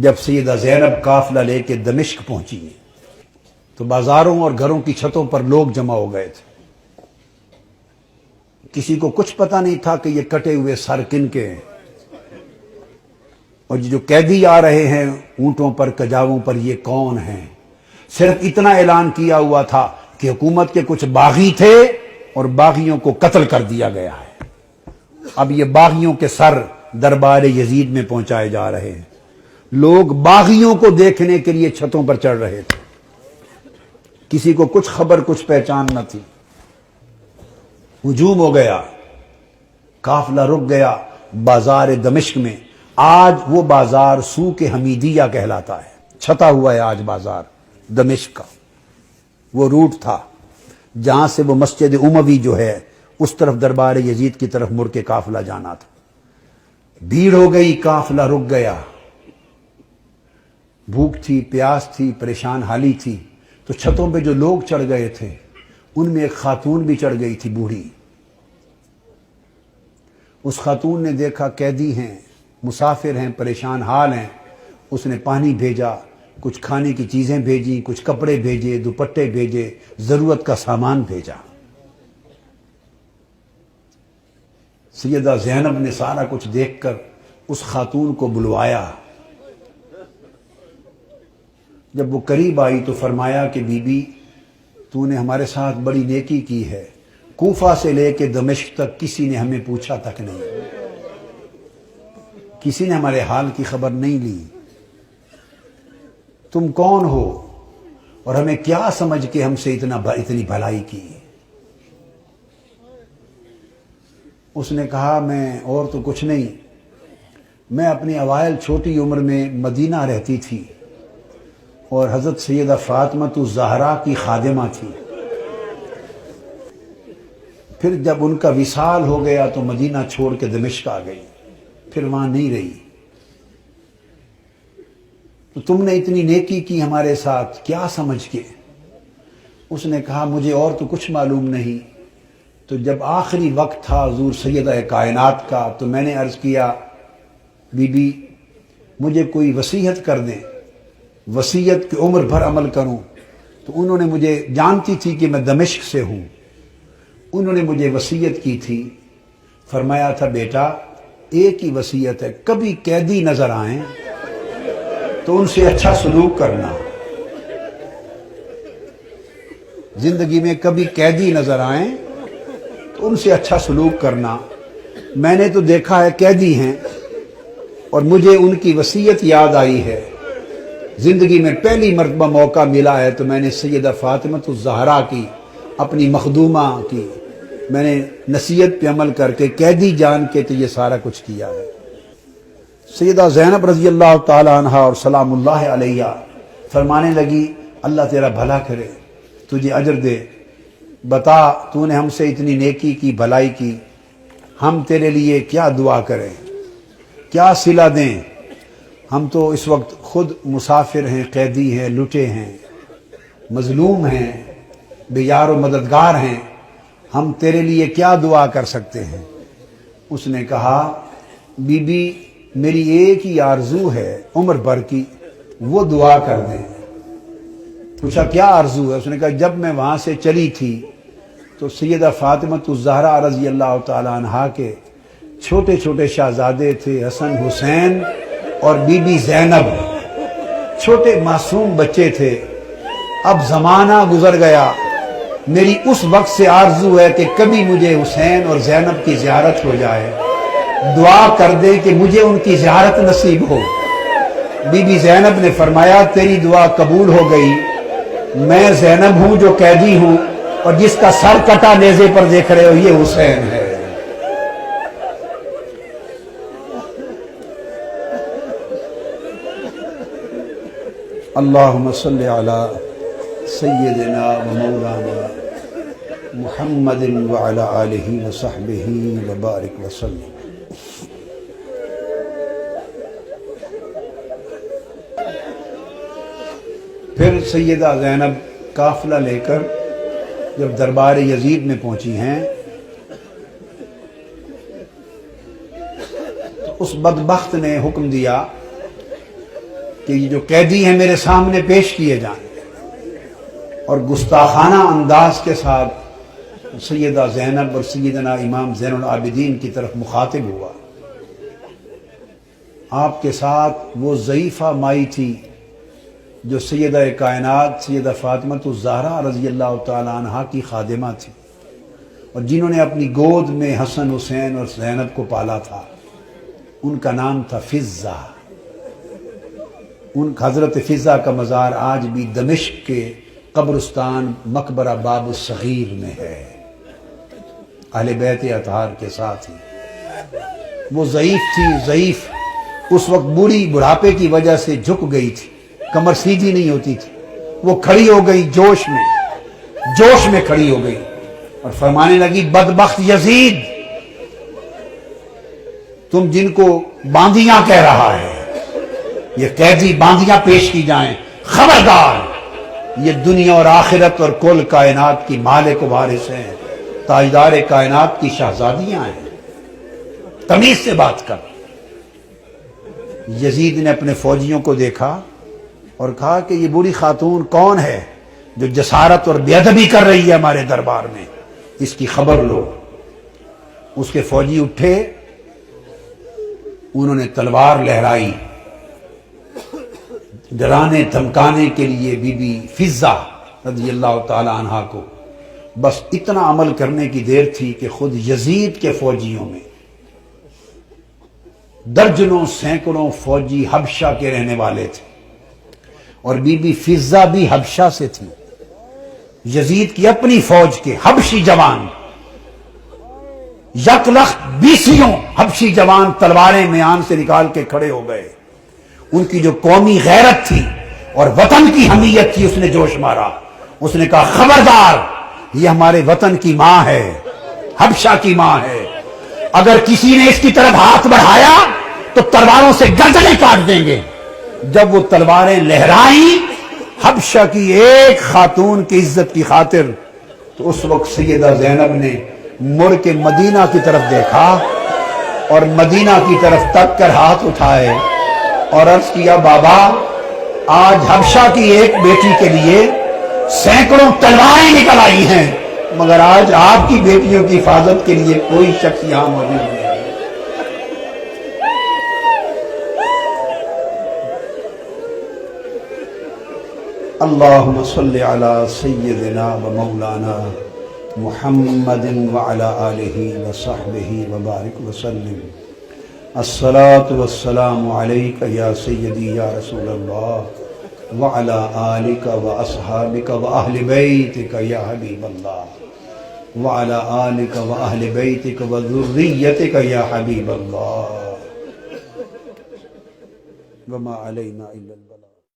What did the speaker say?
جب سیدہ زینب قافلہ لے کے دمشق پہنچی تو بازاروں اور گھروں کی چھتوں پر لوگ جمع ہو گئے تھے. کسی کو کچھ پتہ نہیں تھا کہ یہ کٹے ہوئے سر کن کے ہیں، اور جو قیدی آ رہے ہیں اونٹوں پر کجاووں پر یہ کون ہیں. صرف اتنا اعلان کیا ہوا تھا کہ حکومت کے کچھ باغی تھے اور باغیوں کو قتل کر دیا گیا ہے. اب یہ باغیوں کے سر دربار یزید میں پہنچائے جا رہے ہیں. لوگ باغیوں کو دیکھنے کے لیے چھتوں پر چڑھ رہے تھے. کسی کو کچھ خبر کچھ پہچان نہ تھی. ہجوم ہو گیا، قافلہ رک گیا بازار دمشق میں. آج وہ بازار سوق حمیدیہ کہلاتا ہے. چھتا ہوا ہے آج بازار دمشق کا. وہ روٹ تھا جہاں سے وہ مسجد اموی جو ہے اس طرف دربار یزید کی طرف مڑ کے قافلہ جانا تھا. بھیڑ ہو گئی، قافلہ رک گیا. بھوک تھی، پیاس تھی، پریشان حالی تھی. تو چھتوں پہ جو لوگ چڑھ گئے تھے ان میں ایک خاتون بھی چڑھ گئی تھی، بوڑھی. اس خاتون نے دیکھا قیدی ہیں، مسافر ہیں، پریشان حال ہیں. اس نے پانی بھیجا، کچھ کھانے کی چیزیں بھیجی، کچھ کپڑے بھیجے، دوپٹے بھیجے، ضرورت کا سامان بھیجا. سیدہ زینب نے سارا کچھ دیکھ کر اس خاتون کو بلوایا. جب وہ قریب آئی تو فرمایا کہ بی بی تو نے ہمارے ساتھ بڑی نیکی کی ہے. کوفہ سے لے کے دمشق تک کسی نے ہمیں پوچھا تک نہیں، کسی نے ہمارے حال کی خبر نہیں لی. تم کون ہو اور ہمیں کیا سمجھ کے ہم سے اتنی بھلائی کی؟ اس نے کہا میں اور تو کچھ نہیں، میں اپنی اوائل چھوٹی عمر میں مدینہ رہتی تھی اور حضرت سیدہ فاطمہ الزہرا کی خادمہ تھی. پھر جب ان کا وصال ہو گیا تو مدینہ چھوڑ کے دمشق آ گئی، پھر وہاں نہیں رہی. تو تم نے اتنی نیکی کی ہمارے ساتھ کیا سمجھ کے؟ اس نے کہا مجھے اور تو کچھ معلوم نہیں. تو جب آخری وقت تھا حضور سیدہ کائنات کا تو میں نے عرض کیا بی بی مجھے کوئی وصیت کر دیں، وصیت کی عمر بھر عمل کروں. تو انہوں نے مجھے، جانتی تھی کہ میں دمشق سے ہوں، انہوں نے مجھے وصیت کی تھی. فرمایا تھا بیٹا ایک ہی وصیت ہے، کبھی قیدی نظر آئیں تو ان سے اچھا سلوک کرنا. زندگی میں کبھی قیدی نظر آئیں تو ان سے اچھا سلوک کرنا. میں نے تو دیکھا ہے قیدی ہیں اور مجھے ان کی وصیت یاد آئی ہے. زندگی میں پہلی مرتبہ موقع ملا ہے تو میں نے سیدہ فاطمہ الزہرا کی، اپنی مخدومہ کی، میں نے نصیحت پہ عمل کر کے قیدی جان کے تو یہ سارا کچھ کیا ہے. سیدہ زینب رضی اللہ تعالی عنہ اور سلام اللہ علیہ فرمانے لگی اللہ تیرا بھلا کرے، تجھے اجر دے. بتا تو نے ہم سے اتنی نیکی کی، بھلائی کی، ہم تیرے لیے کیا دعا کریں، کیا صلہ دیں؟ ہم تو اس وقت خود مسافر ہیں، قیدی ہیں، لٹے ہیں، مظلوم ہیں، بے یار و مددگار ہیں. ہم تیرے لیے کیا دعا کر سکتے ہیں؟ اس نے کہا بی بی میری ایک ہی آرزو ہے عمر بھر کی، وہ دعا کر دیں. پوچھا کیا آرزو ہے؟ اس نے کہا جب میں وہاں سے چلی تھی تو سیدہ فاطمہ الزہرا رضی اللہ تعالی عنہا کے چھوٹے چھوٹے شہزادے تھے، حسن حسین اور بی بی زینب، چھوٹے معصوم بچے تھے. اب زمانہ گزر گیا، میری اس وقت سے آرزو ہے کہ کبھی مجھے حسین اور زینب کی زیارت ہو جائے. دعا کر دے کہ مجھے ان کی زیارت نصیب ہو. بی بی زینب نے فرمایا تیری دعا قبول ہو گئی. میں زینب ہوں جو قیدی ہوں، اور جس کا سر کٹا نیزے پر دیکھ رہے ہو یہ حسین ہے. اللہم صلی علی سیدنا و مولانا محمد وعلی آلہ وصحبہ وبارک وسلم. پھر سیدہ زینب قافلہ لے کر جب دربار یزید میں پہنچی ہیں تو اس بدبخت نے حکم دیا کہ یہ جو قیدی ہیں میرے سامنے پیش کیے جائیں، اور گستاخانہ انداز کے ساتھ سیدہ زینب اور سیدنا امام زین العابدین کی طرف مخاطب ہوا۔ آپ کے ساتھ وہ ضعیفہ مائی تھی جو سیدہ کائنات سیدہ فاطمۃ الزہرا رضی اللہ تعالی عنہا کی خادمہ تھی، اور جنہوں نے اپنی گود میں حسن حسین اور زینب کو پالا تھا۔ ان کا نام تھا فضہ۔ ان حضرت فضہ کا مزار آج بھی دمشق کے قبرستان مقبرہ باب الصغیر میں ہے، اہل بیت اطہار کے ساتھ ہی۔ وہ ضعیف تھی، ضعیف، اس وقت بوڑھی بڑھاپے کی وجہ سے جھک گئی تھی، کمر سیدھی نہیں ہوتی تھی۔ وہ کھڑی ہو گئی جوش میں کھڑی ہو گئی اور فرمانے لگی، بدبخت یزید، تم جن کو باندیاں کہہ رہا ہے، یہ قیدی باندیاں پیش کی جائیں، خبردار، یہ دنیا اور آخرت اور کل کائنات کی مالک و وارث ہیں، تاجدار کائنات کی شہزادیاں ہیں، تمیز سے بات کر۔ یزید نے اپنے فوجیوں کو دیکھا اور کہا کہ یہ بوڑھی خاتون کون ہے جو جسارت اور بے ادبی کر رہی ہے ہمارے دربار میں، اس کی خبر لو۔ اس کے فوجی اٹھے، انہوں نے تلوار لہرائی، ڈرانے دھمکانے کے لیے بی بی فضہ رضی اللہ تعالی عنہا کو۔ بس اتنا عمل کرنے کی دیر تھی کہ خود یزید کے فوجیوں میں درجنوں سینکڑوں فوجی حبشہ کے رہنے والے تھے، اور بی بی فضہ بھی حبشہ سے تھی۔ یزید کی اپنی فوج کے حبشی جوان، یک لخت 20 حبشی جوان تلواریں میان سے نکال کے کھڑے ہو گئے۔ ان کی جو قومی غیرت تھی اور وطن کی حمیت تھی اس نے جوش مارا۔ اس نے کہا، خبردار، یہ ہمارے وطن کی ماں ہے، حبشہ کی ماں ہے، اگر کسی نے اس کی طرف ہاتھ بڑھایا تو تلواروں سے گردنیں کاٹ دیں گے۔ جب وہ تلواریں لہرائیں حبشہ کی ایک خاتون کی عزت کی خاطر، تو اس وقت سیدہ زینب نے مڑ کے مدینہ کی طرف دیکھا اور مدینہ کی طرف تک کر ہاتھ اٹھائے اور عرض کیا، بابا، آج حبشہ کی ایک بیٹی کے لیے سینکڑوں تلواریں نکل آئی ہیں، مگر آج آپ کی بیٹیوں کی حفاظت کے لیے کوئی شخص یہاں موجود نہیں ہے۔ اللہم صلی علی سیدنا و مولانا محمد وعلی آلہ وصحبہ وبارک وسلم۔ الصلاة والسلام علیک یا سیدی یا رسول اللہ وعلی آلک و اصحابک و اہل بیتک یا حبیب اللہ وعلی آلک و اہل بیتک و ذریتک یا حبیب اللہ وما علینا الا البلاغ۔